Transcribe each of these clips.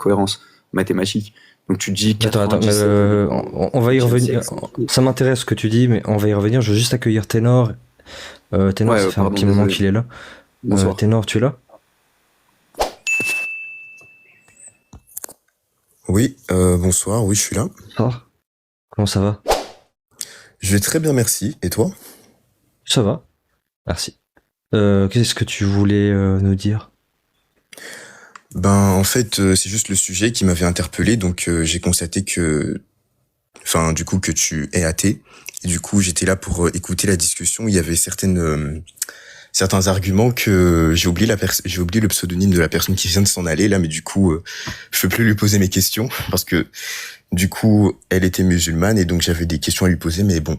cohérence mathématique. Donc tu te dis Attends, mais 97, on va y revenir. c'est Ça m'intéresse ce que tu dis, mais on va y revenir. Je veux juste accueillir Ténor. Ténor, ouais, ça fait un pardon, petit moment désolé. qu'il est là. Bonsoir. Ténor, tu es là? Oui, bonsoir, oui, je suis là. Bonsoir. Comment ça va? Je vais très bien, merci. Et toi? Ça va. Merci. Qu'est-ce que tu voulais nous dire? Ben, en fait, c'est juste le sujet qui m'avait interpellé, donc j'ai constaté du coup, que tu es athée. Et du coup, j'étais là pour écouter la discussion. Il y avait certains arguments que j'ai oublié le pseudonyme de la personne qui vient de s'en aller là, mais du coup, je peux plus lui poser mes questions parce que du coup, elle était musulmane et donc j'avais des questions à lui poser, mais bon,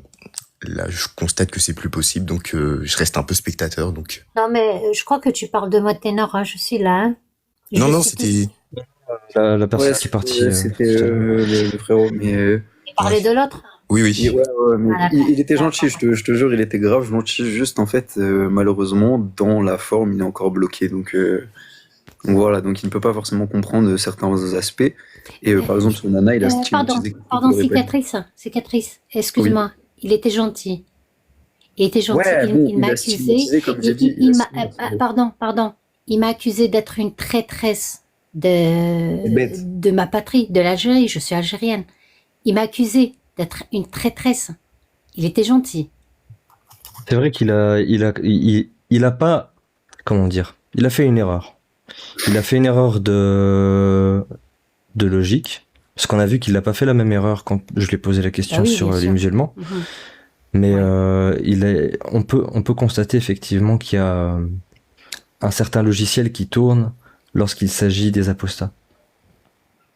là, je constate que c'est plus possible, donc je reste un peu spectateur, donc. Non, mais je crois que tu parles de moi, Ténor, hein, je suis là. Hein. Non, Je non, suis qui? c'était. La Ouais, personne qui est partie. c'était Tout à l'heure. le frérot, mais Tu parlais Ouais. de l'autre? Oui, ouais, oui. ouais, mais Ah, d'accord. il était gentil, je te jure, il était grave gentil. Juste en fait, malheureusement, dans la forme, il est encore bloqué. Donc voilà, donc il ne peut pas forcément comprendre certains aspects. Et par exemple, son nana, il a Pardon, stigmatisé. pardon, cicatrice, excuse-moi, il était gentil. Il était gentil, Ouais, bon, il il m'a a accusé, stigmatisé, comme j'ai dit. il m'a, pardon, il m'a accusé d'être une traîtresse C'est bête. de ma patrie, de l'Algérie, je suis algérienne. Il m'a accusé d'être une traîtresse. Il était gentil. C'est vrai il a pas, comment dire, il a fait une erreur. Il a fait une erreur de logique, parce qu'on a vu qu'il n'a pas fait la même erreur quand je lui ai posé la question Ah oui, sur bien les sûr. musulmans. Mhm. Mais Ouais. on peut constater effectivement qu'il y a un certain logiciel qui tourne lorsqu'il s'agit des apostats.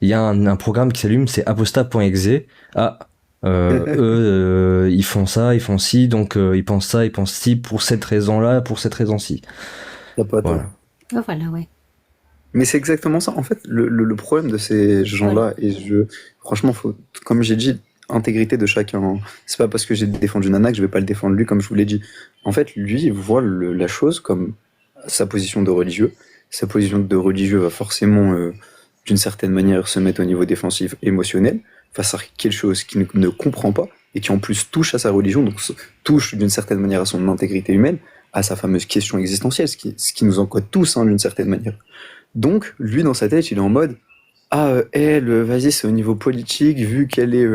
Il y a un programme qui s'allume, c'est apostat.exe. Ah, ils font ça, ils font ci, donc ils pensent ça, ils pensent ci, pour cette raison-là, pour cette raison-ci. T'as pas tort. Voilà. Oh, voilà, ouais. Mais c'est exactement ça. En fait, le problème de ces gens-là, Voilà. franchement, faut, comme j'ai dit, intégrité de chacun. Hein. C'est pas parce que j'ai défendu Nana que je vais pas le défendre lui, comme je vous l'ai dit. En fait, lui, il voit la chose comme sa position de religieux. Sa position de religieux va forcément, d'une certaine manière, se mettre au niveau défensif émotionnel face à quelque chose qu'il ne comprend pas et qui en plus touche à sa religion, donc touche d'une certaine manière à son intégrité humaine, à sa fameuse question existentielle, ce qui nous encode tous, hein, d'une certaine manière. Donc, lui, dans sa tête, il est en mode ah, elle, vas-y, c'est au niveau politique, vu qu'elle est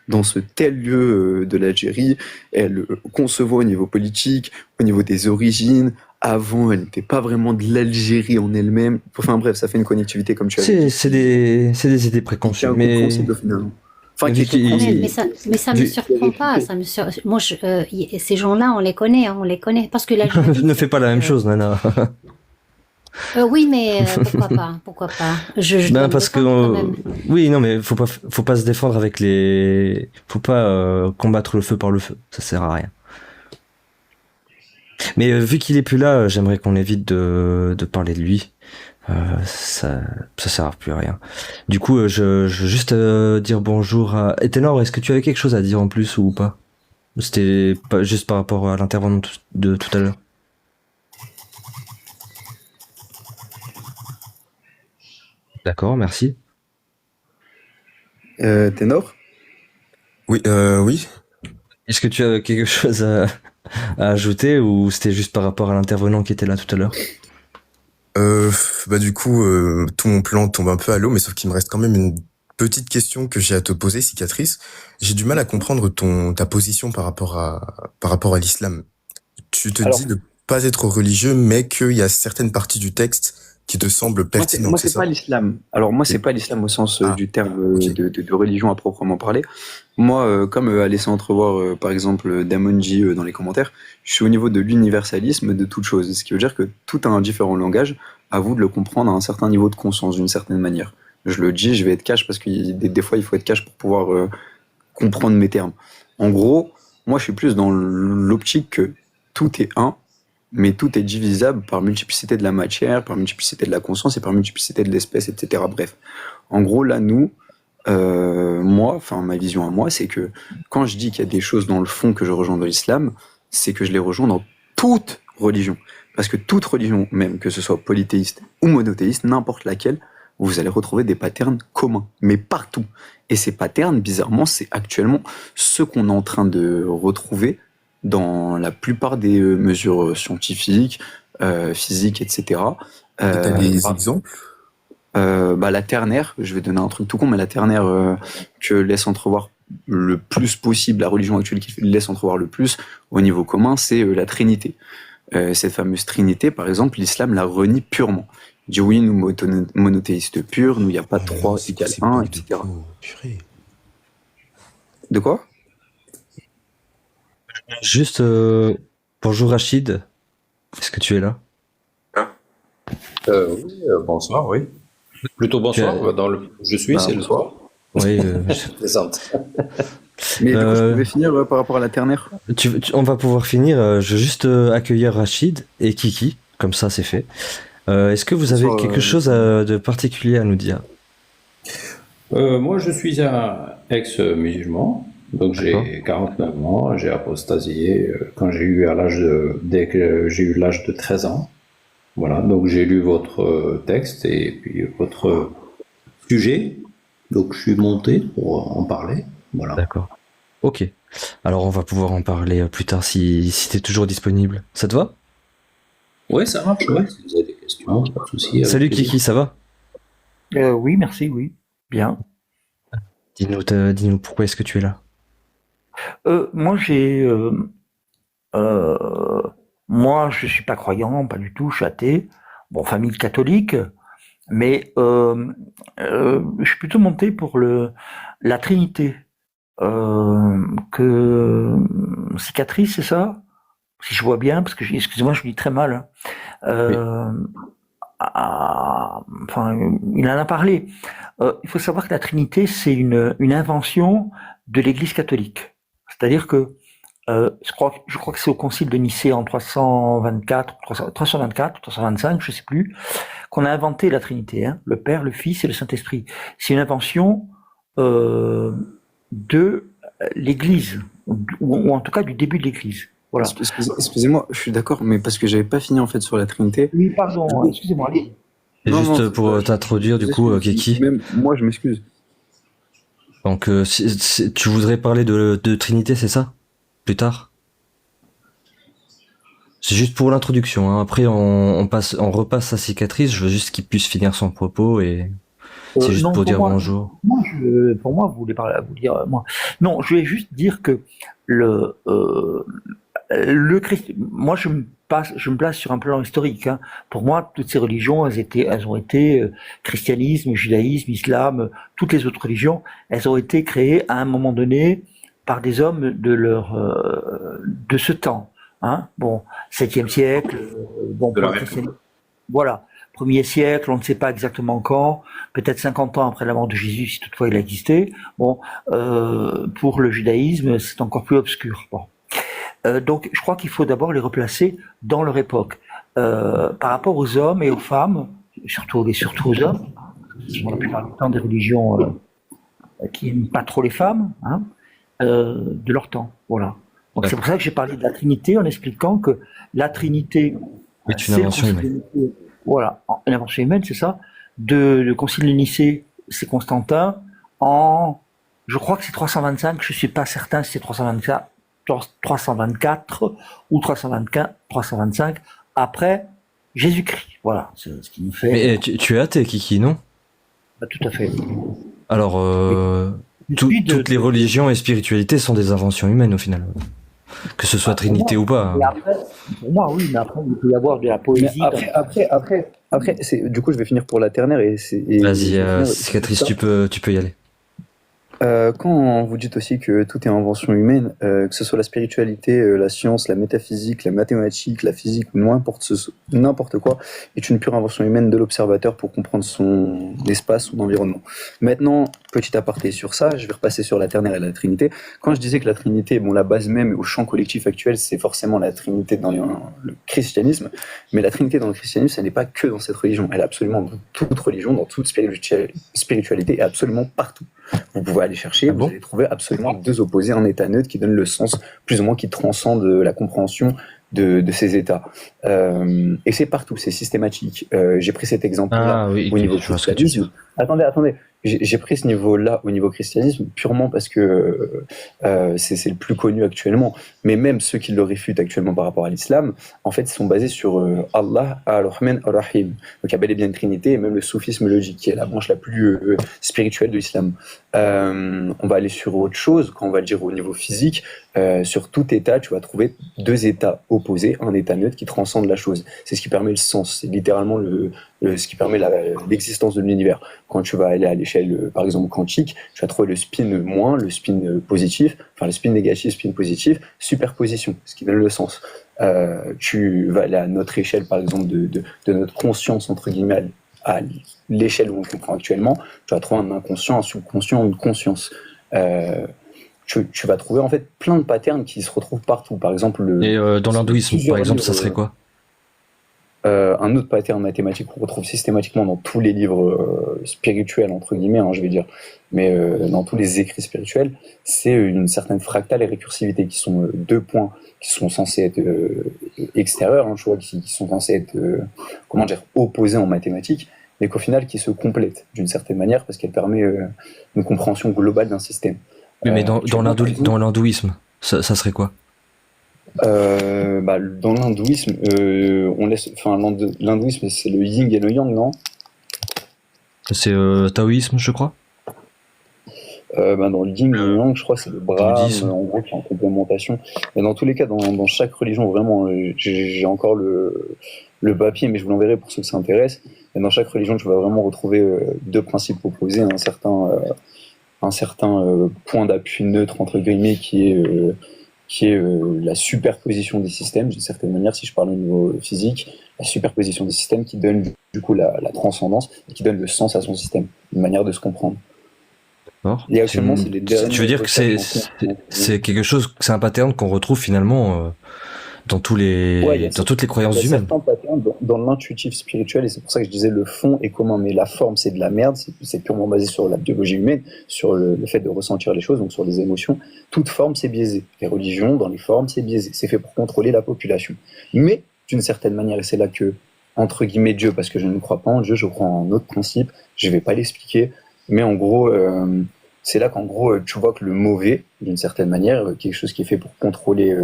dans ce tel lieu de l'Algérie, elle concevoir au niveau politique, au niveau des origines. Avant, elle n'était pas vraiment de l'Algérie en elle-même. Enfin bref, ça fait une connectivité, comme tu avais dit, C'est des idées qui est préconçues, incompréhensible au final. Enfin, qui est Vicky, compréhensible. Mais ça me vu- surprend pas. Moi, ces gens-là, on les connaît, hein, on les connaît. Parce que l'Algérie. ne fais pas la même chose, Nana. Oui, mais pourquoi pas? Pourquoi pas? Je dois Ben me parce que défendre quand même. oui, non, mais faut pas se défendre avec faut pas combattre le feu par le feu, ça sert à rien. Mais vu qu'il est plus là, j'aimerais qu'on évite de parler de lui. Ça sert plus à rien. Du coup, je veux juste dire bonjour à Etenor. Est-ce que tu avais quelque chose à dire en plus ou pas? C'était pas juste par rapport à l'intervention de tout à l'heure. D'accord, merci. Ténor? Oui, oui. Est-ce que tu as quelque chose à ajouter ou c'était juste par rapport à l'intervenant qui était là tout à l'heure? Bah du coup, tout mon plan tombe un peu à l'eau, mais sauf qu'il me reste quand même une petite question que j'ai à te poser, cicatrice. J'ai du mal à comprendre ta position par rapport à l'islam. Tu te Alors, dis de pas être religieux, mais qu'il y a certaines parties du texte qui te semblent moi, pertinentes, c'est c'est pas ça? l'islam. Alors, moi, c'est Et- pas l'islam au sens Ah, du terme ok. de religion à proprement parler. Moi, comme a laissé entrevoir, par exemple, Damonji dans les commentaires, je suis au niveau de l'universalisme de toute chose. Ce qui veut dire que tout a un différent langage. À vous de le comprendre à un certain niveau de conscience, d'une certaine manière. Je le dis, je vais être cash parce que des fois, il faut être cash pour pouvoir comprendre mes termes. En gros, moi, je suis plus dans l'optique que tout est un, mais tout est divisable par multiplicité de la matière, par multiplicité de la conscience et par multiplicité de l'espèce, etc. Bref. En gros, là, moi, enfin, ma vision à moi, c'est que quand je dis qu'il y a des choses dans le fond que je rejoins dans l'islam, c'est que je les rejoins dans toute religion. Parce que toute religion, même que ce soit polythéiste ou monothéiste, n'importe laquelle, vous allez retrouver des patterns communs, mais partout. Et ces patterns, bizarrement, c'est actuellement ce qu'on est en train de retrouver dans la plupart des mesures scientifiques, physiques, etc. Et t'as des Par- exemples? la ternaire, je vais donner un truc tout con, mais la ternaire que laisse entrevoir le plus possible, la religion actuelle qui laisse entrevoir le plus au niveau commun, c'est la Trinité. Cette fameuse Trinité, par exemple, l'islam la renie purement. Il dit oui, nous monothéistes purs, nous il n'y a pas Oh là là, 3 c'est quoi égale ces 1, boules de etc. peau? Purée. De quoi? Juste, bonjour Rachid, est-ce que tu es là? Oui, bonsoir, oui. Plutôt bonsoir, Tu as- dans le je suis, c'est le soir. Oui, Je plaisante. Mais du coup, je Euh, pouvais finir par rapport à la ternaire. on va pouvoir finir. Je vais juste accueillir Rachid et Kiki, comme ça c'est fait. Est-ce que vous avez Bonsoir, quelque chose de particulier à nous dire? Moi, je suis un ex-musulman, donc D'accord. j'ai 49 ans, j'ai apostasié quand dès que j'ai eu l'âge de 13 ans. Voilà, donc j'ai lu votre texte et puis votre sujet, donc je suis monté pour en parler. Voilà. D'accord. Ok. Alors on va pouvoir en parler plus tard si tu es toujours disponible. Ça te va? Ouais, ça marche, ouais. Si vous avez des questions, pas de souci. avec Salut plaisir. Kiki, ça va? Oui, merci, oui. Bien. Dis-nous pourquoi est-ce que tu es là? Moi, moi, je suis pas croyant, pas du tout, je suis athée. Bon, famille catholique, mais je suis plutôt monté pour la Trinité. Que cicatrice, c'est ça? Si je vois bien, parce que excusez-moi, je lis très mal. Hein. Enfin, il en a parlé. Il faut savoir que la Trinité, c'est une invention de l'Église catholique. C'est-à-dire que je crois que c'est au Concile de Nicée en 324, 325, je sais plus, qu'on a inventé la Trinité, hein, le Père, le Fils et le Saint-Esprit. C'est une invention de l'Église, ou en tout cas du début de l'Église. Voilà. Excusez-moi, je suis d'accord, mais parce que j'avais pas fini en fait sur la Trinité. Oui, pardon, excusez-moi, allez. Et Non, juste non, pour t'introduire du coup, Kiki. Même moi, je m'excuse. Donc tu voudrais parler de Trinité, c'est ça? Plus tard? C'est juste pour l'introduction, hein. Après on repasse sa cicatrice, je veux juste qu'il puisse finir son propos et c'est juste Non, pour dire moi, bonjour. pour moi, vous voulez dire moi. Non, je vais juste dire que le moi je me place sur un plan historique. Hein. Pour moi, toutes ces religions, elles ont été christianisme, judaïsme, islam, toutes les autres religions, elles ont été créées à un moment donné par des hommes de ce temps. Hein. Bon, 7e siècle, bon, De la pour le christianisme, voilà. 1er siècle, on ne sait pas exactement quand, peut-être 50 ans après la mort de Jésus, si toutefois il a existé. Bon, pour le judaïsme, c'est encore plus obscur. Bon. Donc, je crois qu'il faut d'abord les replacer dans leur époque. Par rapport aux hommes et aux femmes, surtout aux hommes, qui sont la plupart du temps des religions qui n'aiment pas trop les femmes, hein, de leur temps. Voilà. Donc, c'est pour ça que j'ai parlé de la Trinité en expliquant que la Trinité, C'est une invention humaine. voilà, une invention humaine, c'est ça. Le Concile de Nicée, c'est Constantin. Je crois que c'est 325, je suis pas certain si c'est 324 ou 325 après Jésus-Christ. Voilà, c'est ce qui nous fait. Mais tu es athée, Kiki, non? Tout à fait. Alors, toutes les religions et spiritualités sont des inventions humaines au final. Que ce soit Trinité ou pas. Mais après, pour moi, oui, mais après, il peut y avoir de la poésie. Après, du coup, je vais finir pour la ternaire Vas-y, cicatrice, tu peux y aller. Quand vous dites aussi que tout est invention humaine, que ce soit la spiritualité, la science, la métaphysique, la mathématique, la physique ou n'importe quoi, est une pure invention humaine de l'observateur pour comprendre son espace, son environnement. Maintenant, petit aparté sur ça, je vais repasser sur la ternaire et la Trinité. Quand je disais que la Trinité, bon, la base même au champ collectif actuel, c'est forcément la Trinité dans le christianisme, mais la Trinité dans le christianisme, elle n'est pas que dans cette religion, elle est absolument dans toute religion, dans toute spiritualité et absolument partout. Vous pouvez aller chercher, vous allez trouver absolument deux opposés en état neutre qui donnent le sens plus ou moins qui transcende la compréhension de ces états. Et c'est partout, c'est systématique. J'ai pris cet exemple-là Ah oui, au niveau je vois ce que tu veux dire. christianisme. Attendez. J'ai pris ce niveau-là au niveau christianisme purement parce que c'est le plus connu actuellement. Mais même ceux qui le réfutent actuellement par rapport à l'islam, en fait, ils sont basés sur Allah, Ar-Rahman, Ar-Rahim. Donc il y a bel et bien une trinité, et même le soufisme logique, qui est la branche la plus spirituelle de l'islam. On va aller sur autre chose, quand on va le dire au niveau physique. Sur tout état, tu vas trouver deux états opposés, un état neutre qui transcende la chose. C'est ce qui permet le sens, c'est littéralement ce qui permet l'existence de l'univers. Quand tu vas aller à l'échelle, par exemple, quantique, tu vas trouver le spin moins, le spin positif, enfin le spin négatif, spin positif, superposition, ce qui donne le sens. Tu vas aller à notre échelle, par exemple, de notre conscience, entre guillemets, à l'échelle où on comprend actuellement, tu vas trouver un inconscient, un subconscient, une conscience. Tu vas trouver en fait plein de patterns qui se retrouvent partout. Par exemple, Et dans l'hindouisme, par exemple, ça serait quoi? un autre pattern mathématique qu'on retrouve systématiquement dans tous les livres spirituels, entre guillemets, hein, je vais dire, mais dans tous les écrits spirituels, c'est une certaine fractale et récursivité, qui sont deux points qui sont censés être extérieurs, hein, tu vois, qui sont censés être, comment dire, opposés en mathématiques, mais qu'au final, qui se complètent d'une certaine manière, parce qu'elle permet une compréhension globale d'un système. Oui, mais dans l'hindouisme, ça serait quoi? Dans l'hindouisme, l'hindouisme, c'est le yin et le yang, non? C'est taoïsme, je crois. Dans le yin et le yang, je crois que c'est le Brahme, Bouddhisme. en gros, qui est en complémentation. Mais dans tous les cas, dans chaque religion, vraiment, j'ai encore le papier, mais je vous l'enverrai pour ceux que ça intéresse. Et dans chaque religion, tu vas vraiment retrouver deux principes opposés, un certain point d'appui neutre, entre guillemets, qui est la superposition des systèmes, d'une certaine manière, si je parle au niveau physique, la superposition des systèmes qui donne du coup la transcendance et qui donne le sens à son système, une manière de se comprendre. D'accord. Et actuellement, c'est les derniers Tu veux dire que c'est quelque chose, c'est un pattern qu'on retrouve finalement dans toutes les croyances il y a humaines. certains patterns dans l'intuitif spirituel, et c'est pour ça que je disais le fond est commun, mais la forme c'est de la merde, c'est purement basé sur la biologie humaine, sur le fait de ressentir les choses, donc sur les émotions. Toute forme c'est biaisé. Les religions, dans les formes, c'est biaisé. C'est fait pour contrôler la population. Mais, d'une certaine manière, et c'est là que, entre guillemets, Dieu, parce que je ne crois pas en Dieu, je crois en autre principe, je ne vais pas l'expliquer, mais en gros, c'est là qu'en gros, tu vois que le mauvais, d'une certaine manière, quelque chose qui est fait pour contrôler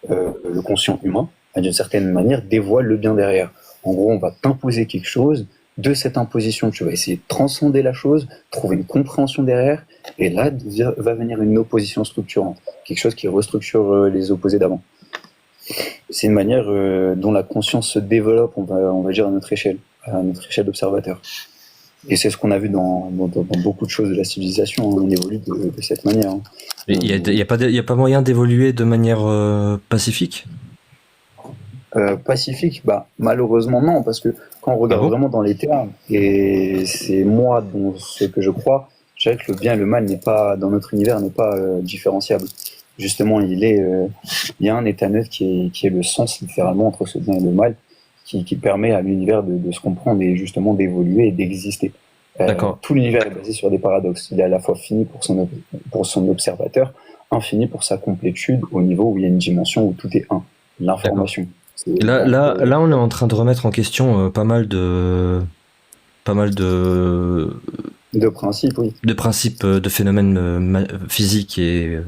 le conscient humain, d'une certaine manière, dévoile le bien derrière. En gros, on va t'imposer quelque chose, de cette imposition, tu vas essayer de transcender la chose, trouver une compréhension derrière, et là va venir une opposition structurante, quelque chose qui restructure les opposés d'avant. C'est une manière dont la conscience se développe, on va dire à notre échelle d'observateur. Et c'est ce qu'on a vu dans beaucoup de choses de la civilisation, hein. On évolue de cette manière. Hein. Il y a pas moyen d'évoluer de manière pacifique? Pacifique, malheureusement non, parce que quand on regarde vraiment dans les termes, et c'est moi dans ce que je crois, je dirais que le bien et le mal dans notre univers n'est pas différenciable. Justement, il y a un état neutre qui est le sens littéralement entre ce bien et le mal, qui permet à l'univers de se comprendre et justement d'évoluer et d'exister. D'accord. Tout l'univers est basé sur des paradoxes. Il est à la fois fini pour son observateur, infini pour sa complétude, au niveau où il y a une dimension où tout est un, l'information. Là, on est en train de remettre en question pas mal de principes, oui. De principes, de phénomènes physiques et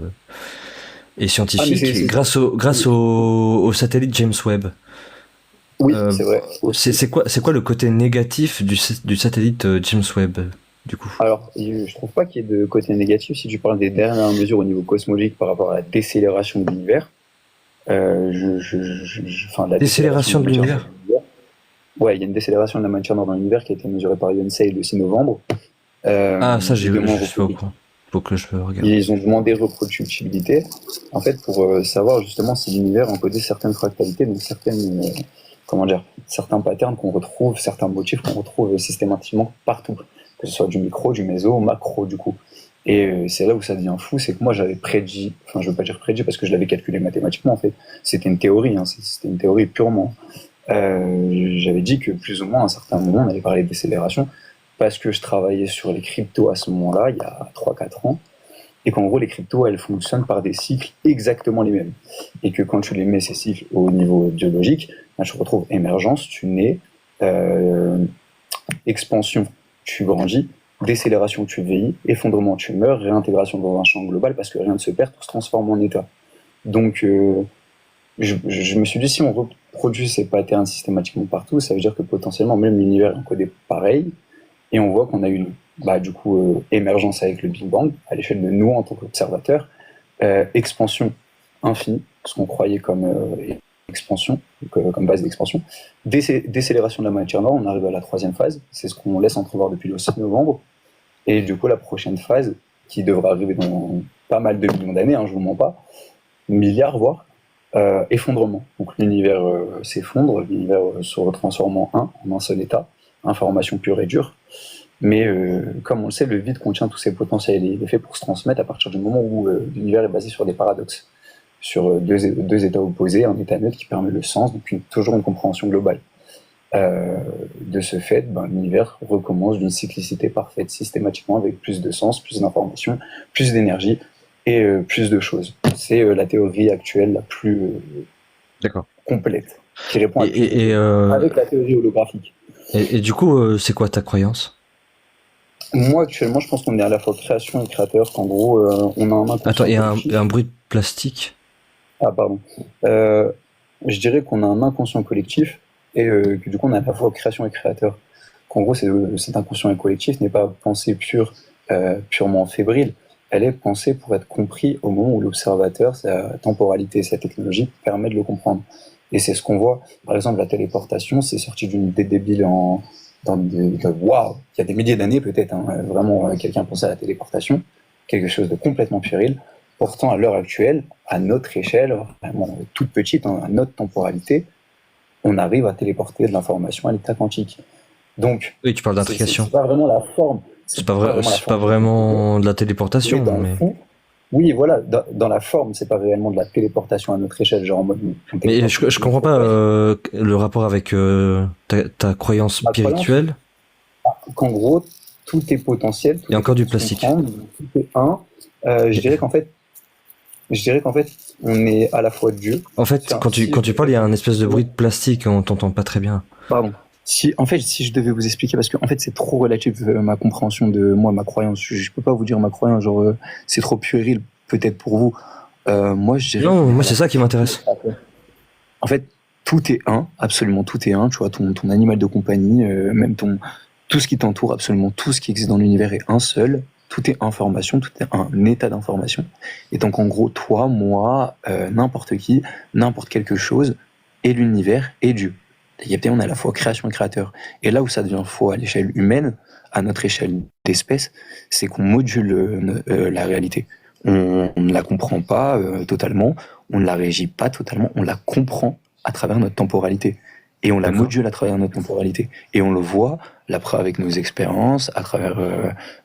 scientifiques grâce au satellite James Webb. Oui, c'est vrai. C'est quoi le côté négatif du satellite James Webb, du coup? Alors, je trouve pas qu'il y ait de côté négatif si tu parles des dernières mesures au niveau cosmologique par rapport à la décélération de l'univers. La décélération de l'univers. Ouais, il y a une décélération de la matière dans l'univers qui a été mesurée par Yonsei le 6 novembre. Ça, je sais pas au courant. Faut que je regarde. Ils ont demandé reproductibilité, en fait, pour savoir justement si l'univers encodait certaines fractalités, donc certains patterns qu'on retrouve, certains motifs qu'on retrouve systématiquement partout, que ce soit du micro, du méso, au macro, du coup. Et c'est là où ça devient fou, c'est que moi j'avais prédit, enfin je veux pas dire prédit parce que je l'avais calculé mathématiquement en fait, c'était une théorie, hein, c'était une théorie purement. J'avais dit que plus ou moins à un certain moment on allait parler de décélération, parce que je travaillais sur les cryptos à ce moment-là, il y a 3-4 ans, et qu'en gros les cryptos elles fonctionnent par des cycles exactement les mêmes, et que quand tu les mets ces cycles au niveau biologique, ben, tu retrouves émergence, tu nais, expansion, tu grandis, décélération, tu vieillis, effondrement, tu meurs, réintégration dans un champ global parce que rien ne se perd, tout se transforme en état. Donc je me suis dit, si on reproduit ces patterns systématiquement partout, ça veut dire que potentiellement même l'univers est encodé pareil, et on voit qu'on a une émergence avec le Big Bang à l'échelle de nous en tant qu'observateurs, expansion infinie, ce qu'on croyait comme expansion, comme base d'expansion, décélération de la matière noire, on arrive à la 3e phase, c'est ce qu'on laisse entrevoir depuis le 6 novembre, et du coup la prochaine phase, qui devra arriver dans pas mal de millions d'années, je vous mens pas, milliards voire, effondrement. Donc l'univers s'effondre, l'univers se retransforme en un seul état, information pure et dure. Mais comme on le sait, le vide contient tous ses potentiels. Il est fait pour se transmettre à partir du moment où l'univers est basé sur des paradoxes, sur deux états opposés, un état neutre qui permet le sens, donc toujours une compréhension globale. De ce fait, l'univers recommence d'une cyclicité parfaite, systématiquement, avec plus de sens, plus d'informations, plus d'énergie et plus de choses. C'est la théorie actuelle la plus complète, qui répond à avec la théorie holographique. Et du coup, c'est quoi ta croyance? Moi, actuellement, je pense qu'on est à la fois création et créateur, qu'en gros, on a un inconscient. Attends, il y a un bruit de plastique. Ah, pardon. Je dirais qu'on a un inconscient collectif, et que du coup, on a à la fois création et créateur. Qu'en gros, cet inconscient et collectif n'est pas pensée purement fébrile, elle est pensée pour être compris au moment où l'observateur, sa temporalité, sa technologie, permet de le comprendre. Et c'est ce qu'on voit. Par exemple, la téléportation, c'est sorti d'une idée débile waouh, il y a des milliers d'années peut-être, vraiment, quelqu'un pensait à la téléportation, quelque chose de complètement puéril. Pourtant, à l'heure actuelle, à notre échelle, vraiment toute petite, à notre temporalité, on arrive à téléporter de l'information à l'état quantique. Donc, oui, tu parles d'intrication. C'est pas vraiment la forme. C'est pas vraiment de la téléportation. Mais... Oui, voilà, dans la forme, c'est pas réellement de la téléportation à notre échelle, genre en mode... Mais je comprends pas le rapport avec ta croyance spirituelle. Qu'en gros, tout est potentiel. Il y a encore du plastique. Tout est je dirais qu'en fait, on est à la fois Dieu. En fait, quand tu parles, il y a un espèce de bruit de plastique, on t'entend pas très bien. Pardon. Si je devais vous expliquer, parce que en fait c'est trop relatif ma compréhension de moi, ma croyance, je peux pas vous dire ma croyance, genre c'est trop puéril peut-être pour vous. Moi je dirais. Non, moi c'est ça qui m'intéresse. En fait, tout est absolument tout est tu vois, ton animal de compagnie, même tout ce qui t'entoure, absolument tout ce qui existe dans l'univers est un seul. Tout est information, tout est un état d'information. Et donc en gros, toi, moi, n'importe qui, n'importe quelque chose, et l'univers et Dieu. On a à la fois création et créateur. Et là où ça devient faux à l'échelle humaine, à notre échelle d'espèce, c'est qu'on module la réalité. On ne la comprend pas totalement, on ne la régit pas totalement, on la comprend à travers notre temporalité. Et on la module à travers notre temporalité. Et on le voit, là, avec nos expériences, à travers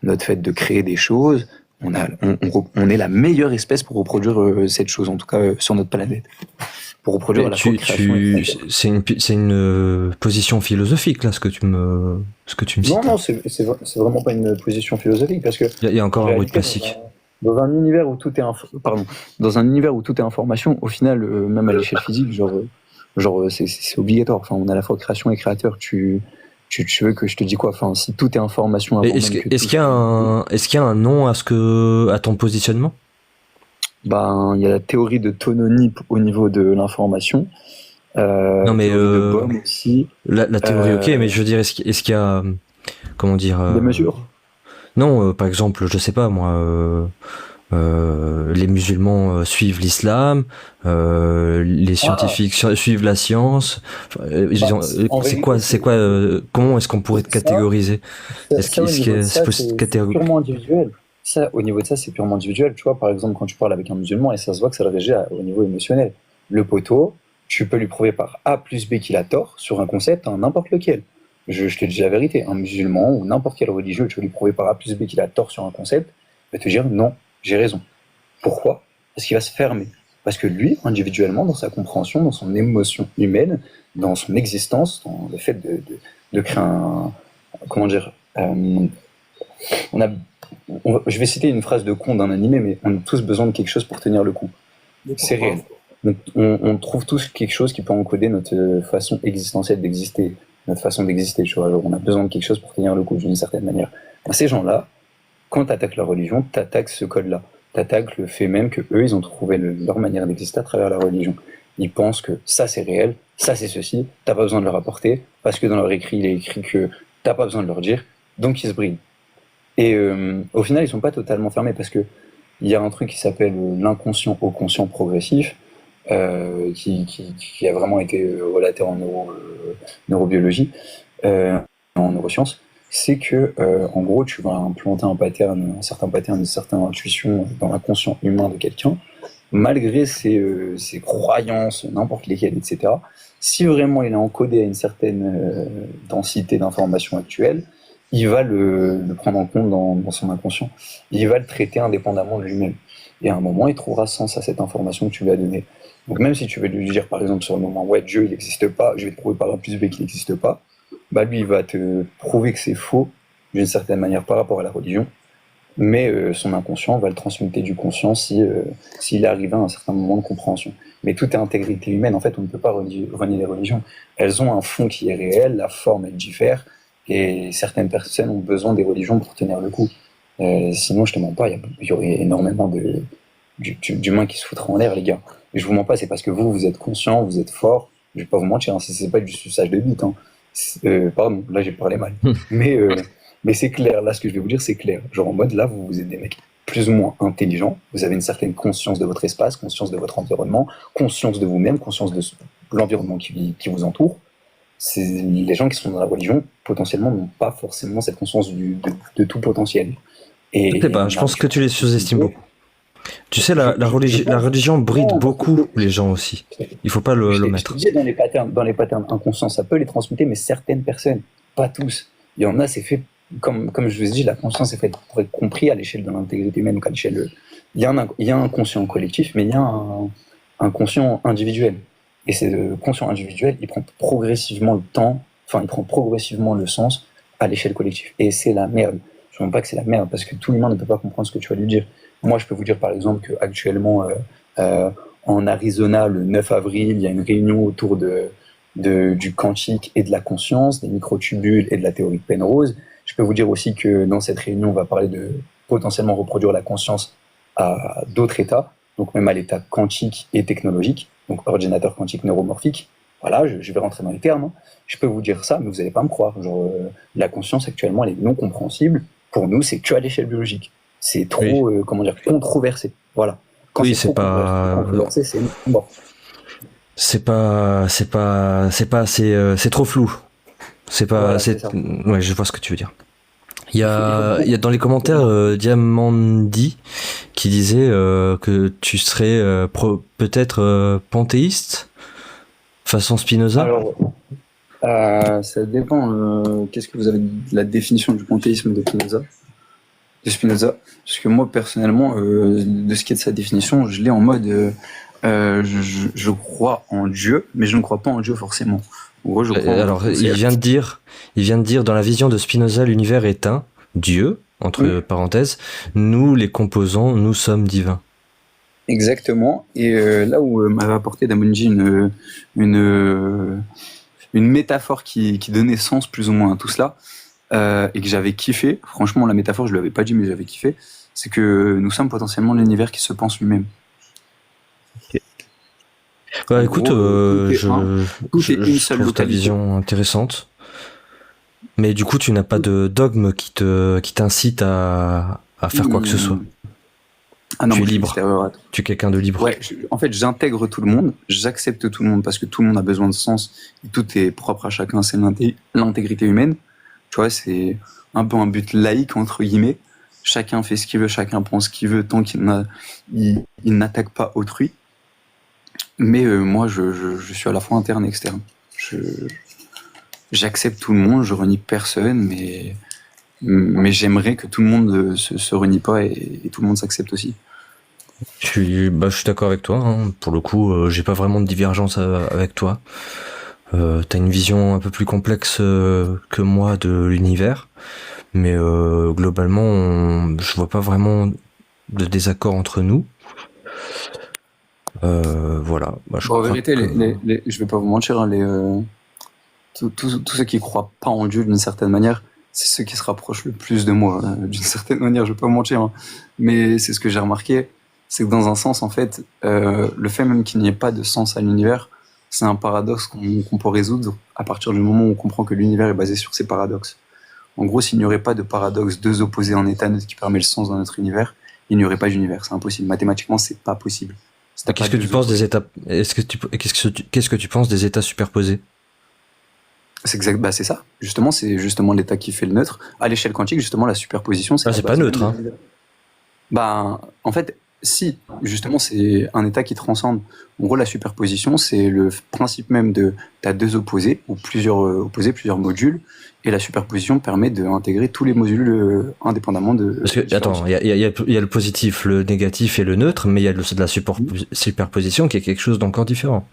notre fait de créer des choses. On est la meilleure espèce pour reproduire cette chose, en tout cas sur notre planète. Pour reproduire la création. C'est une position philosophique, là, ce que tu me cites. Non, c'est vraiment pas une position philosophique, parce que... Il y a encore un bruit de plastique. Dans un univers où tout est information, au final, même à l'échelle physique, c'est obligatoire. Enfin, on a à la fois création et créateur. Tu veux que je te dise quoi? Enfin, si tout est information. Est-ce qu'il y a un nom à ton positionnement? Il y a la théorie de Tononi au niveau de l'information. Non, mais aussi. La théorie, ok, mais je veux dire, est-ce qu'il y a comment dire des mesures? Non, par exemple, je sais pas moi. Les musulmans suivent l'islam, les scientifiques suivent la science. C'est quoi comment est-ce qu'on pourrait te catégoriser? C'est purement individuel. Ça, au niveau de ça, c'est purement individuel. Tu vois, par exemple, quand tu parles avec un musulman, et ça se voit que ça le régit au niveau émotionnel. Le poteau, tu peux lui prouver par A plus B qu'il a tort sur un concept, n'importe lequel. Je te dis la vérité, un musulman ou n'importe quel religieux, tu veux lui prouver par A plus B qu'il a tort sur un concept, il va te dire non, j'ai raison. Pourquoi? Parce qu'il va se fermer. Parce que lui, individuellement, dans sa compréhension, dans son émotion humaine, dans son existence, dans le fait de créer un... Comment dire on a je vais citer une phrase de con d'un animé, mais on a tous besoin de quelque chose pour tenir le coup. C'est réel. Donc, on trouve tous quelque chose qui peut encoder notre façon existentielle d'exister, notre façon d'exister. Tu vois, genre, on a besoin de quelque chose pour tenir le coup d'une certaine manière. Ces gens-là, quand tu attaques leur religion, tu attaques ce code-là. Tu attaques le fait même que eux, ils ont trouvé leur manière d'exister à travers la religion. Ils pensent que ça c'est réel, ça c'est ceci, t'as pas besoin de leur apporter, parce que dans leur écrit, il est écrit que t'as pas besoin de leur dire, donc ils se brident. Et au final, ils sont pas totalement fermés, parce que il y a un truc qui s'appelle l'inconscient au conscient progressif, qui a vraiment été relaté en neurobiologie, en neurosciences. C'est que, en gros, tu vas implanter un certain pattern, une certaine intuition dans l'inconscient humain de quelqu'un, malgré ses croyances, n'importe lesquelles, etc. Si vraiment il est encodé à une certaine densité d'informations actuelles, il va le prendre en compte dans son inconscient. Il va le traiter indépendamment de lui-même. Et à un moment, il trouvera sens à cette information que tu lui as donnée. Donc même si tu veux lui dire, par exemple, sur le moment, ouais, Dieu, il n'existe pas, je vais te prouver par A plus B qu'il n'existe pas, bah lui, il va te prouver que c'est faux, d'une certaine manière, par rapport à la religion, mais son inconscient va le transmuter du conscient s'il est arrivé à un certain moment de compréhension. Mais tout est intégrité humaine, en fait, on ne peut pas renier les religions. Elles ont un fond qui est réel, la forme, elle diffère, et certaines personnes ont besoin des religions pour tenir le coup. Sinon, je te mens pas, il y aurait énormément d'humains qui se foutraient en l'air, les gars. Et je vous mens pas, c'est parce que vous êtes conscient, vous êtes fort. Je vais pas vous mentir, hein, c'est pas du suçage de bite. Hein. Pardon, là j'ai parlé mal. Mais c'est clair, là ce que je vais vous dire, c'est clair. Genre en mode, là vous êtes des mecs plus ou moins intelligents, vous avez une certaine conscience de votre espace, conscience de votre environnement, conscience de vous-même, conscience de l'environnement qui vous entoure. Les gens qui sont dans la religion, potentiellement, n'ont pas forcément cette conscience de tout potentiel. Je sais pas, je pense que tu les sous-estimes beaucoup. Tu sais, la religion bride beaucoup les gens aussi. Il faut pas le mettre. Dans les patterns inconscients, ça peut les transmuter, mais certaines personnes, pas tous. Il y en a, c'est fait, comme je vous ai dit, la conscience est faite pour être compris à l'échelle de l'intégrité humaine, donc à l'échelle. Il y a un conscient collectif, mais il y a un conscient individuel. Et ce conscient individuel, il prend progressivement le sens à l'échelle collective. Et c'est la merde. Je ne dis pas que c'est la merde, parce que tout l'humain ne peut pas comprendre ce que tu vas lui dire. Moi, je peux vous dire, par exemple, qu'actuellement, en Arizona, le 9 avril, il y a une réunion autour du quantique et de la conscience, des microtubules et de la théorie de Penrose. Je peux vous dire aussi que dans cette réunion, on va parler de potentiellement reproduire la conscience à d'autres états, donc même à l'état quantique et technologique, donc ordinateur quantique neuromorphique. Voilà, je vais rentrer dans les termes. Hein. Je peux vous dire ça, mais vous n'allez pas me croire. Genre, la conscience, actuellement, elle est non compréhensible. Pour nous, c'est que à l'échelle biologique. C'est trop, controversé. Voilà. Quand oui, c'est pas. Controversé, c'est mort. C'est trop flou. C'est pas. Voilà, ouais, je vois ce que tu veux dire. Il y a dans les commentaires Diamandi qui disait que tu serais peut-être panthéiste façon Spinoza. Alors, ça dépend. Qu'est-ce que vous avez de la définition du panthéisme de Spinoza? Parce que moi personnellement, de ce qui est de sa définition, je l'ai en mode je crois en Dieu, mais je ne crois pas en Dieu forcément. En gros, alors, il vient de dire dans la vision de Spinoza, l'univers est un Dieu, entre parenthèses, nous les composants, nous sommes divins. Exactement. Et là où m'avait apporté Damonji une métaphore qui donnait sens plus ou moins à tout cela, et que j'avais kiffé, franchement la métaphore je ne l'avais pas dit mais j'avais kiffé, c'est que nous sommes potentiellement l'univers qui se pense lui-même. Bah, écoute, je trouve ta vision intéressante. Mais du coup, tu n'as pas de dogme qui t'incite à faire quoi que ce soit. Ah non, tu es libre. Tu es quelqu'un de libre. Ouais, en fait, j'intègre tout le monde, j'accepte tout le monde parce que tout le monde a besoin de sens. Et tout est propre à chacun, c'est l'intégrité humaine. Tu vois, c'est un peu un but laïque, entre guillemets. Chacun fait ce qu'il veut, chacun pense ce qu'il veut, tant qu'il n'attaque pas autrui. Mais moi, je suis à la fois interne et externe. J'accepte tout le monde, je renie personne, mais j'aimerais que tout le monde se renie pas et tout le monde s'accepte aussi. Je suis d'accord avec toi. Hein. Pour le coup, j'ai pas vraiment de divergence avec toi. T'as une vision un peu plus complexe que moi de l'univers, Mais globalement, je vois pas vraiment de désaccord entre nous. Voilà. Bah, je Bon, en crois vérité, que- je vais pas vous mentir, hein, tous ceux qui croient pas en Dieu d'une certaine manière, c'est ceux qui se rapprochent le plus de moi, d'une certaine manière, je vais pas vous mentir. Hein. Mais c'est ce que j'ai remarqué, c'est que dans un sens, en fait, le fait même qu'il n'y ait pas de sens à l'univers, c'est un paradoxe qu'on peut résoudre à partir du moment où on comprend que l'univers est basé sur ces paradoxes. En gros, s'il n'y aurait pas de paradoxe, deux opposés en état neutre qui permet le sens dans notre univers, il n'y aurait pas d'univers. C'est impossible. Mathématiquement, c'est pas possible. Si t'as Qu'est-ce pas que tu deux penses opposés- des états qu'est-ce que tu penses des états superposés? C'est exact, bah c'est ça. Justement, c'est justement l'état qui fait le neutre. À l'échelle quantique, justement, la superposition, c'est Ah, la c'est base pas même neutre, de hein. l'univers. Bah, en fait, si, justement, c'est un état qui transcende. En gros, la superposition, c'est le principe même de t'as deux opposés ou plusieurs opposés, plusieurs modules, et la superposition permet d'intégrer tous les modules indépendamment de. Parce que, différents attends, il y a le positif, le négatif et le neutre, mais il y a de la superposition qui est quelque chose d'encore différent.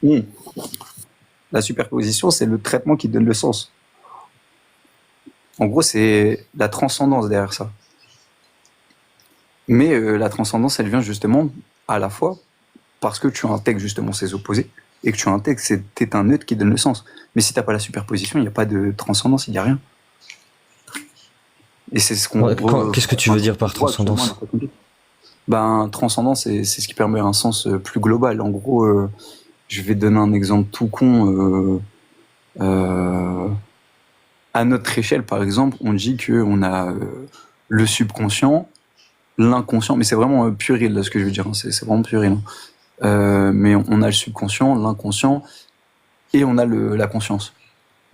Hmm. La superposition, c'est le traitement qui donne le sens. En gros, c'est la transcendance derrière ça. Mais la transcendance, elle vient justement à la fois parce que tu intègres justement ces opposés et que tu intègres c'est un neutre qui donne le sens. Mais si t'as pas la superposition, il n'y a pas de transcendance, il n'y a rien. Et c'est ce qu'on. Ouais, qu'est-ce que tu veux dire par transcendance? Ben, transcendance, c'est ce qui permet un sens plus global. En gros, je vais donner un exemple tout con. À notre échelle, par exemple, on dit qu'on a le subconscient, l'inconscient, mais c'est vraiment puéril là ce que je veux dire, hein, c'est vraiment puéril. Hein. Mais on a le subconscient, l'inconscient et on a la conscience.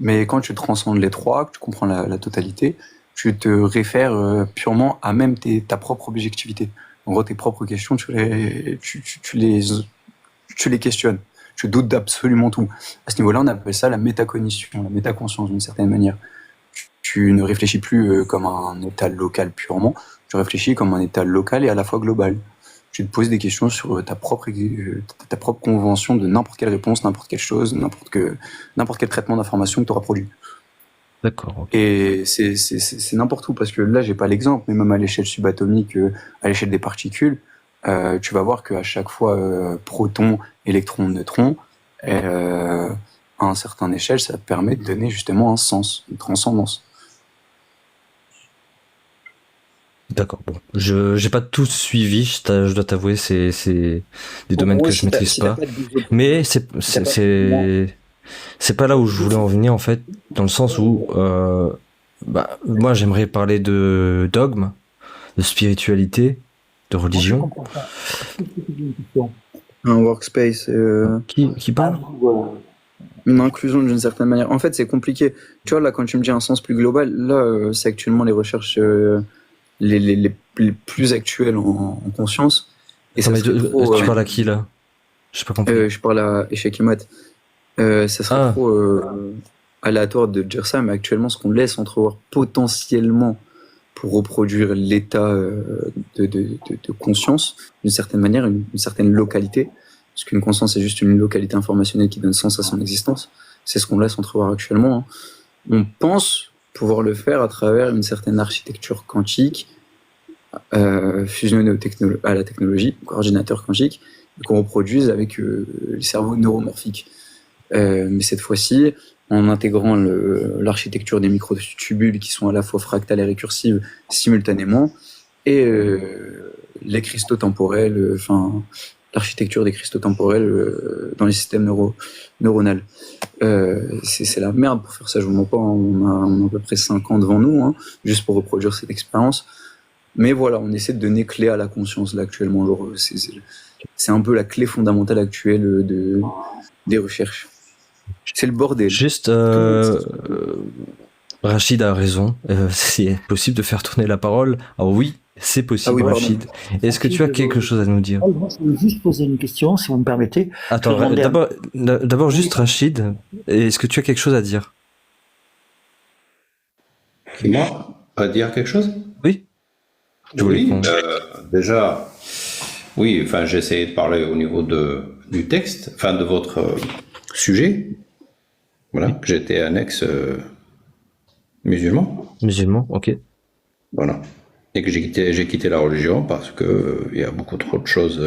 Mais quand tu transcendes les trois, que tu comprends la totalité, tu te réfères purement à même ta propre objectivité. En gros, tes propres questions, tu les questionnes. Tu doutes d'absolument tout. À ce niveau-là, on appelle ça la métacognition, la métaconscience d'une certaine manière. Tu ne réfléchis plus comme un état local purement, tu réfléchis comme un état local et à la fois global. Tu te poses des questions sur ta propre convention de n'importe quelle réponse, n'importe quelle chose, n'importe quel traitement d'information que tu auras produit. D'accord. Ok. Et c'est n'importe où, parce que là, j'ai pas l'exemple, mais même à l'échelle subatomique, à l'échelle des particules, tu vas voir qu'à chaque fois, proton, électron, neutron, à une certaine échelle, ça permet de donner justement un sens, une transcendance. D'accord. Bon, je j'ai pas tout suivi. Je dois t'avouer, c'est des domaines que je maîtrise pas. Mais c'est pas là où je voulais en venir en fait, dans le sens où bah, moi j'aimerais parler de dogme, de spiritualité, de religion. Un workspace, Qui parle? une inclusion d'une certaine manière. En fait, c'est compliqué. Tu vois, là, quand tu me dis un sens plus global, là, c'est actuellement les recherches les plus actuelles en conscience. Et Attends, ça mais serait trop, tu parles à qui là? J'ai pas compris. je parle à Échec et Mat. Ça serait Ah. trop aléatoire de dire ça, mais actuellement, ce qu'on laisse entrevoir potentiellement pour reproduire l'état de conscience, d'une certaine manière, une certaine localité, parce qu'une conscience est juste une localité informationnelle qui donne sens à son existence, c'est ce qu'on laisse entrevoir actuellement. Hein. On pense pouvoir le faire à travers une certaine architecture quantique, fusionnée à la technologie, ordinateur quantique, qu'on reproduise avec les cerveaux neuromorphiques. Mais cette fois-ci, en intégrant l'architecture des microtubules qui sont à la fois fractales et récursives simultanément, et les cristaux temporels, l'architecture des cristaux temporels dans les systèmes neuronaux. C'est la merde pour faire ça, je vous mens pas, hein. On a à peu près 5 ans devant nous, hein, juste pour reproduire cette expérience. Mais voilà, on essaie de donner clé à la conscience là actuellement. Genre, c'est un peu la clé fondamentale actuelle des recherches. C'est le bordel. Juste, Rachid a raison. C'est possible de faire tourner la parole. Ah oui, c'est possible, Ah oui, pardon. Rachid. Est-ce que tu as quelque chose à nous dire? Moi, je voulais juste poser une question, si vous me permettez. Attends, Je demandais d'abord juste Rachid. Est-ce que tu as quelque chose à dire? Moi, à dire quelque chose? Oui. Je voulais Oui, qu'on- déjà, oui, enfin, j'ai essayé de parler au niveau du texte, enfin, de votre sujet. Voilà, que j'étais annexe musulman. Musulman, ok. Voilà. Et que j'ai quitté la religion parce que il y a beaucoup trop de choses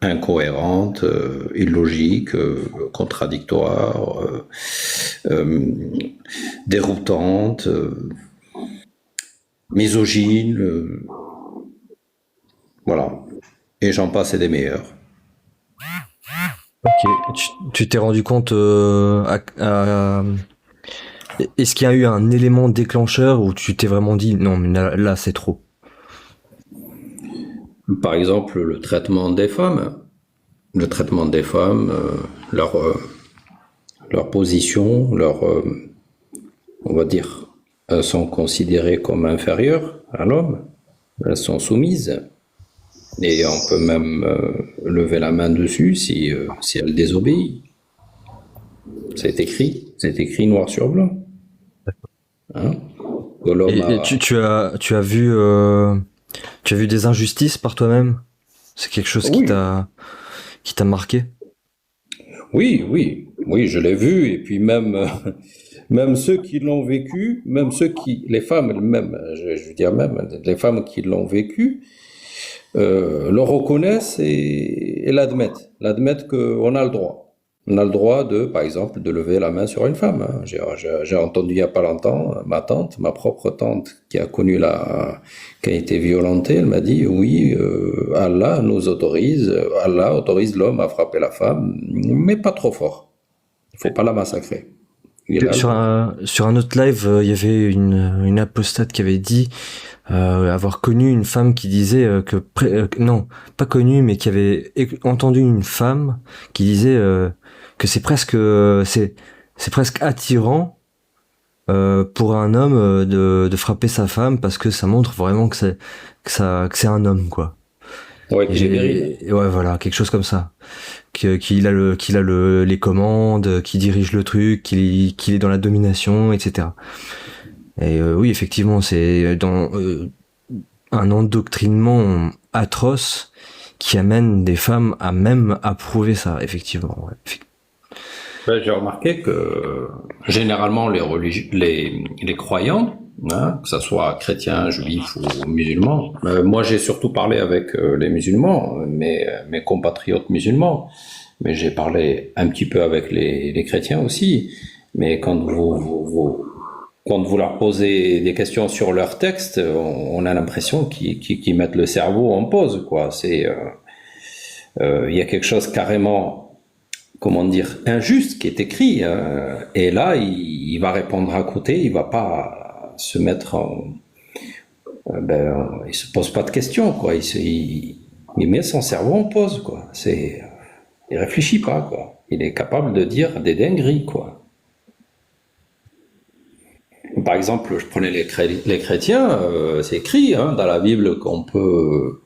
incohérentes, illogiques, contradictoires, déroutantes, misogynes, voilà. Et j'en passe et des meilleurs. Ok. Tu t'es rendu compte est-ce qu'il y a eu un élément déclencheur où tu t'es vraiment dit non, mais là c'est trop? Par exemple, le traitement des femmes. Le traitement des femmes, leur position, on va dire, elles sont considérées comme inférieures à l'homme. Elles sont soumises. Et on peut même lever la main dessus si elles désobéissent. C'est écrit noir sur blanc. Hein? Que l'homme Et a- tu as vu des injustices par toi-même? C'est quelque chose Oui. qui t'a marqué? Oui, je l'ai vu. Et puis même ceux qui l'ont vécu, les femmes elles-mêmes, je veux dire même, les femmes qui l'ont vécu, le reconnaissent et l'admettent qu'on a le droit. On a le droit par exemple, de lever la main sur une femme. Hein. J'ai entendu il n'y a pas longtemps ma propre tante, qui a été violentée, elle m'a dit oui, Allah autorise l'homme à frapper la femme, mais pas trop fort. Il faut pas la massacrer. Sur un autre live, il y avait une apostate qui avait dit avoir connu une femme qui disait non, pas connue, mais qui avait entendu une femme qui disait que c'est presque attirant pour un homme de frapper sa femme parce que ça montre vraiment que c'est un homme, quoi. Ouais, qu'il est viril. Ouais, voilà, quelque chose comme ça. Qu'il a les commandes, qu'il dirige le truc, qu'il est dans la domination, etc. Et oui, effectivement, c'est dans un endoctrinement atroce qui amène des femmes à même approuver ça, effectivement. Ouais. Ben, j'ai remarqué que généralement les croyants, hein, que ce soit chrétiens, juifs ou musulmans, moi j'ai surtout parlé avec les musulmans, mes compatriotes musulmans, mais j'ai parlé un petit peu avec les chrétiens aussi. Mais quand vous leur posez des questions sur leur texte, on a l'impression qu'ils mettent le cerveau en pause, quoi. Il y a quelque chose carrément, comment dire, injuste qui est écrit, et là il va répondre à côté, il va pas se mettre il se pose pas de questions, quoi. Il met son cerveau en pause, quoi. Il réfléchit pas, quoi. Il est capable de dire des dingueries, quoi. Par exemple, je prenais les chrétiens, c'est écrit dans la Bible qu'on peut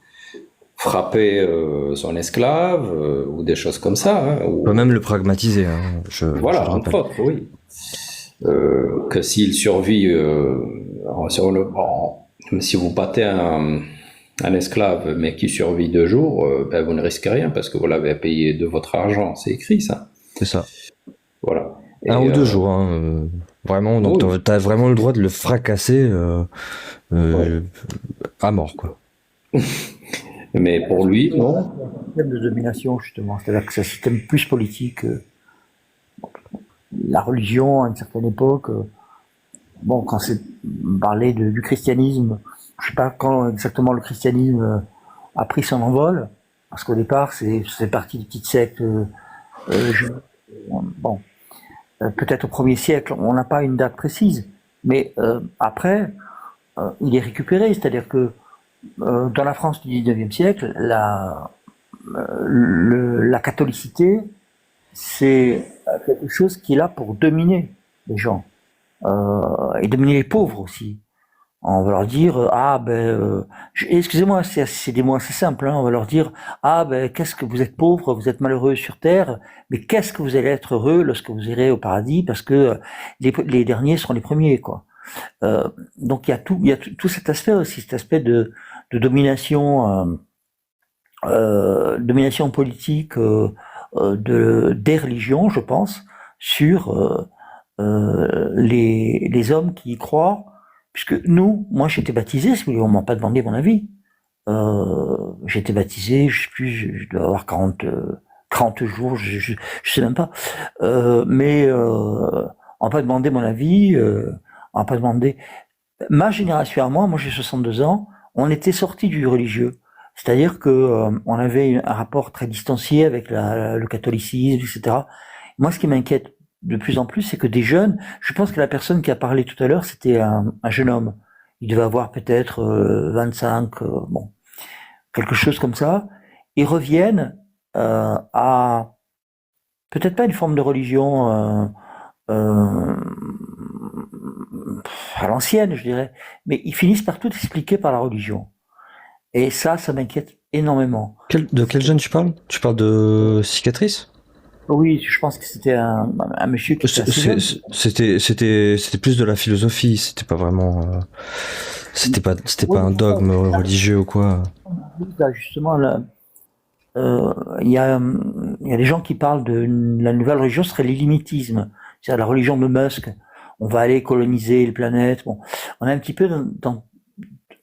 frapper son esclave ou des choses comme ça. Hein, On peut même le pragmatiser. Hein, voilà, je le entre rappelle. autres, oui. Que s'il survit, si vous battez un esclave mais qui survit 2 jours, vous ne risquez rien parce que vous l'avez payé de votre argent. C'est écrit, ça. C'est ça. Voilà. 1 ou 2 jours, hein, vraiment. Donc oui. t'as vraiment le droit de le fracasser à mort, quoi. Mais pour lui, non. Un système de domination, justement. C'est-à-dire que c'est un système plus politique. La religion, à une certaine époque, quand c'est parlé du christianisme, je sais pas quand exactement le christianisme a pris son envol, parce qu'au départ, c'est parti de petites sectes. Peut-être au 1er siècle, on n'a pas une date précise, mais après, il est récupéré, c'est-à-dire que dans la France du 19e siècle, la catholicité, c'est quelque chose qui est là pour dominer les gens, et dominer les pauvres aussi. On va leur dire excusez-moi, c'est des mots assez simples, hein, on va leur dire qu'est-ce que vous êtes pauvre, vous êtes malheureux sur terre, mais qu'est-ce que vous allez être heureux lorsque vous irez au paradis, parce que les derniers seront les premiers, quoi. Donc il y a tout cet aspect aussi, cet aspect de domination politique des religions, je pense, sur les hommes qui y croient puisque moi j'étais baptisé, si vous voulez, on m'a pas demandé mon avis. J'ai été baptisé, je sais plus, je dois avoir 40 jours, je sais même pas. Mais on m'a pas demandé mon avis, on m'a pas demandé. Ma génération à moi j'ai 62 ans, on était sortis du religieux. C'est-à-dire que on avait un rapport très distancié avec le catholicisme, etc. Moi, ce qui m'inquiète de plus en plus, c'est que des jeunes, je pense que la personne qui a parlé tout à l'heure, c'était un jeune homme. Il devait avoir peut-être 25, bon, quelque chose comme ça. Ils reviennent à peut-être pas une forme de religion à l'ancienne, je dirais, mais ils finissent par tout expliquer par la religion. Et ça m'inquiète énormément. De quel jeune tu parles? Tu parles de cicatrice? Oui, je pense que c'était un monsieur qui était assez jeune. C'était plus de la philosophie, c'était pas vraiment, c'était pas un dogme religieux ou quoi. Là, justement, là, il y a des gens qui parlent de la nouvelle religion serait l'illimitisme, c'est-à-dire la religion de Musk. On va aller coloniser les planètes. Bon, on est un petit peu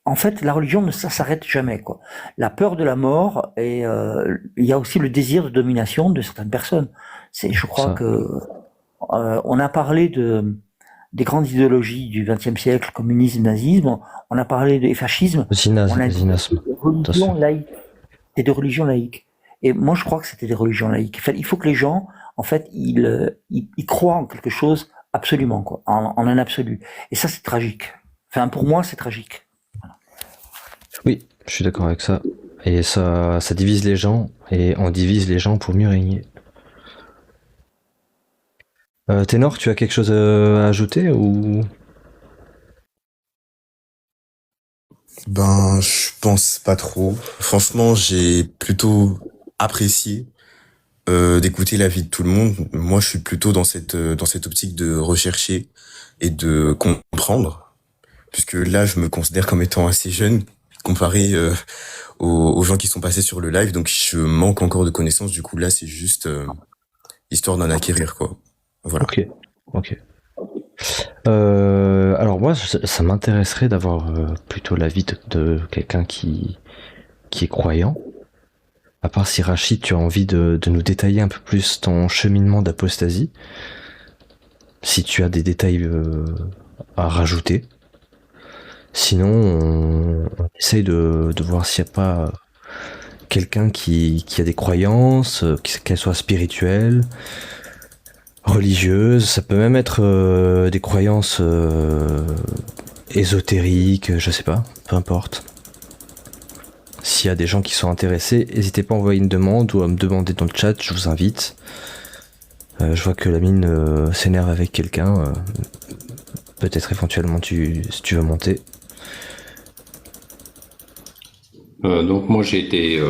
en fait, la religion, ça s'arrête jamais, quoi. La peur de la mort et il y a aussi le désir de domination de certaines personnes. Je crois que on a parlé des grandes idéologies du XXe siècle, communisme, nazisme. On a parlé des fascismes. On a dit religion laïque. C'est des religions laïques. Et moi, je crois que c'était des religions laïques. Il faut que les gens, en fait, ils croient en quelque chose absolument, quoi, en un absolu. Et ça, c'est tragique. Enfin, pour moi, c'est tragique. Oui, je suis d'accord avec ça. Et ça divise les gens, et on divise les gens pour mieux régner. Ténor, tu as quelque chose à ajouter ou? Ben, je pense pas trop. Franchement, j'ai plutôt apprécié d'écouter l'avis de tout le monde. Moi, je suis plutôt dans cette optique de rechercher et de comprendre, puisque là, je me considère comme étant assez jeune comparé aux gens qui sont passés sur le live, donc je manque encore de connaissances. Du coup, là, c'est juste histoire d'en acquérir, quoi. Voilà. Ok. Alors moi, ça m'intéresserait d'avoir plutôt l'avis de quelqu'un qui est croyant. À part si Rachid, tu as envie de nous détailler un peu plus ton cheminement d'apostasie, si tu as des détails à rajouter. Sinon, on essaye de voir s'il n'y a pas quelqu'un qui a des croyances, qu'elles soient spirituelles, religieuses, ça peut même être des croyances ésotériques, je sais pas, peu importe. S'il y a des gens qui sont intéressés, n'hésitez pas à envoyer une demande ou à me demander dans le chat, je vous invite. Je vois que la mine s'énerve avec quelqu'un, peut-être éventuellement si tu veux monter. Donc moi j'ai été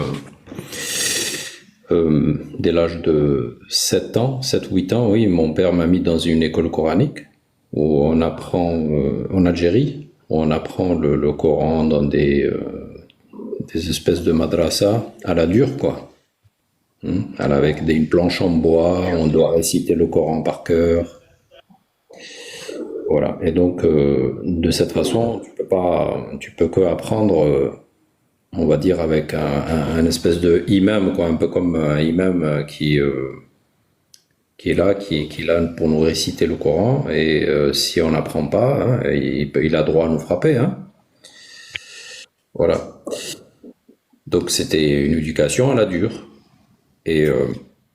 dès l'âge de 7 ans, 7-8 ans, oui, mon père m'a mis dans une école coranique où on apprend en Algérie, où on apprend le Coran dans des espèces de madrasa à la dure, quoi. Avec une planche en bois, on doit réciter le Coran par cœur. Voilà. Et donc de cette façon, tu peux que apprendre. On va dire avec un espèce de imam, quoi, un peu comme un imam qui est là pour nous réciter le Coran, et si on n'apprend pas, hein, il a droit à nous frapper. Hein. Voilà. Donc c'était une éducation à la dure. Et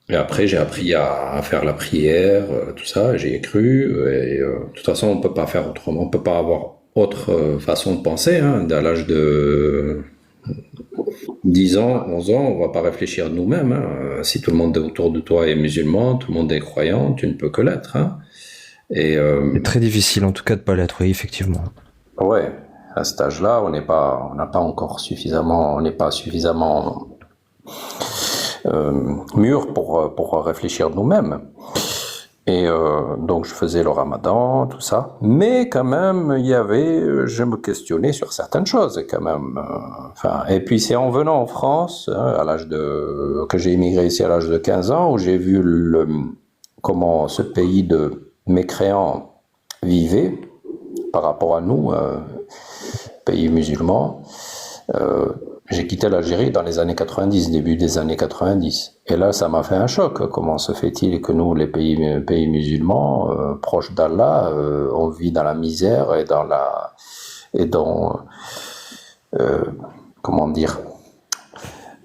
après j'ai appris à faire la prière, tout ça, j'y ai cru. Et de toute façon on peut pas faire autrement, on peut pas avoir autre façon de penser. Hein, à l'âge de 10 ans, 11 ans, on va pas réfléchir nous-mêmes. Hein. Si tout le monde autour de toi est musulman, tout le monde est croyant, tu ne peux que l'être. Hein. C'est très difficile en tout cas de pas l'être, oui, effectivement. Ouais, à cet âge-là, on n'est pas suffisamment mûr pour réfléchir nous-mêmes. Et donc je faisais le ramadan, tout ça. Mais quand même, je me questionnais sur certaines choses quand même. Et puis c'est en venant en France, hein, que j'ai immigré ici à l'âge de 15 ans, où j'ai vu comment ce pays de mécréants vivait. par rapport à nous, pays musulmans, j'ai quitté l'Algérie dans les années 90, début des années 90. Et là, ça m'a fait un choc. Comment se fait-il que nous, les pays musulmans, proches d'Allah, on vit dans la misère comment dire,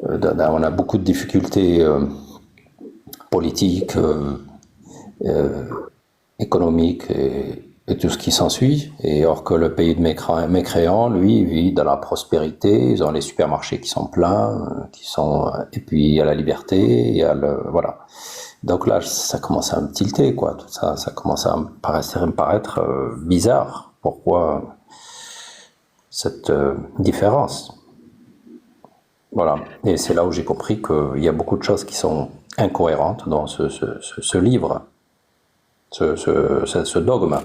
on a beaucoup de difficultés politiques, économiques et tout ce qui s'ensuit. Et or que le pays de mécréants, lui, vit dans la prospérité. Ils ont les supermarchés qui sont pleins, et puis il y a la liberté, il y a voilà. Donc là, ça commence à me tilter, quoi. Tout ça, ça commence à me paraître bizarre. Pourquoi cette différence? Voilà. Et c'est là où j'ai compris qu'il y a beaucoup de choses qui sont incohérentes dans ce livre, ce dogme.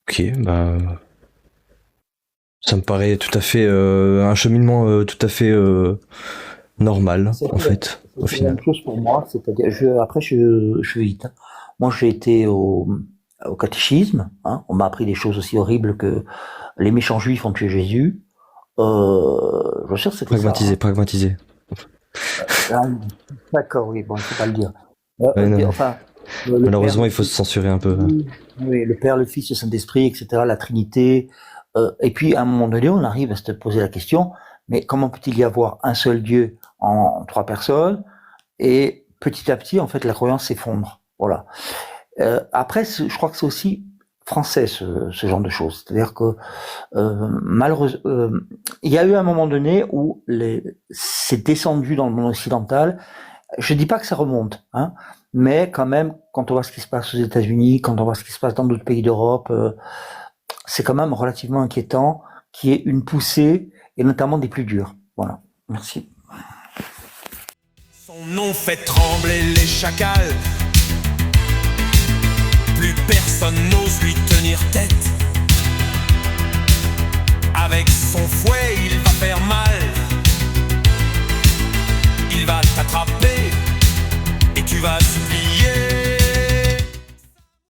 Ok, bah, ça me paraît tout à fait un cheminement tout à fait normal, en fait, au C'est la final. même chose pour moi, c'est-à-dire, après, je vais vite. Hein. Moi, j'ai été au catéchisme, hein. On m'a appris des choses aussi horribles que les méchants juifs ont tué Jésus. Je suis sûr que c'était ça. Pragmatisé. Ah, d'accord, oui, bon, il faut pas le dire. Ouais, non. Enfin, Malheureusement, il faut se censurer un peu. Oui, le Père, le Fils, le Saint-Esprit, etc., la Trinité. Et puis, à un moment donné, on arrive à se poser la question, mais comment peut-il y avoir un seul Dieu en 3 personnes? Et petit à petit, en fait, la croyance s'effondre. Voilà. Après, je crois que c'est aussi français, ce genre de choses. C'est-à-dire que, malheureusement, il y a eu un moment donné où c'est descendu dans le monde occidental. Je dis pas que ça remonte, hein, mais quand même, quand on voit ce qui se passe aux États-Unis, quand on voit ce qui se passe dans d'autres pays d'Europe, c'est quand même relativement inquiétant qu'il y ait une poussée, et notamment des plus durs. Voilà. Merci. Son nom fait trembler les chacals. Plus personne n'ose lui tenir tête. Avec son fouet, il va faire mal. Il va t'attraper et tu vas souffrir.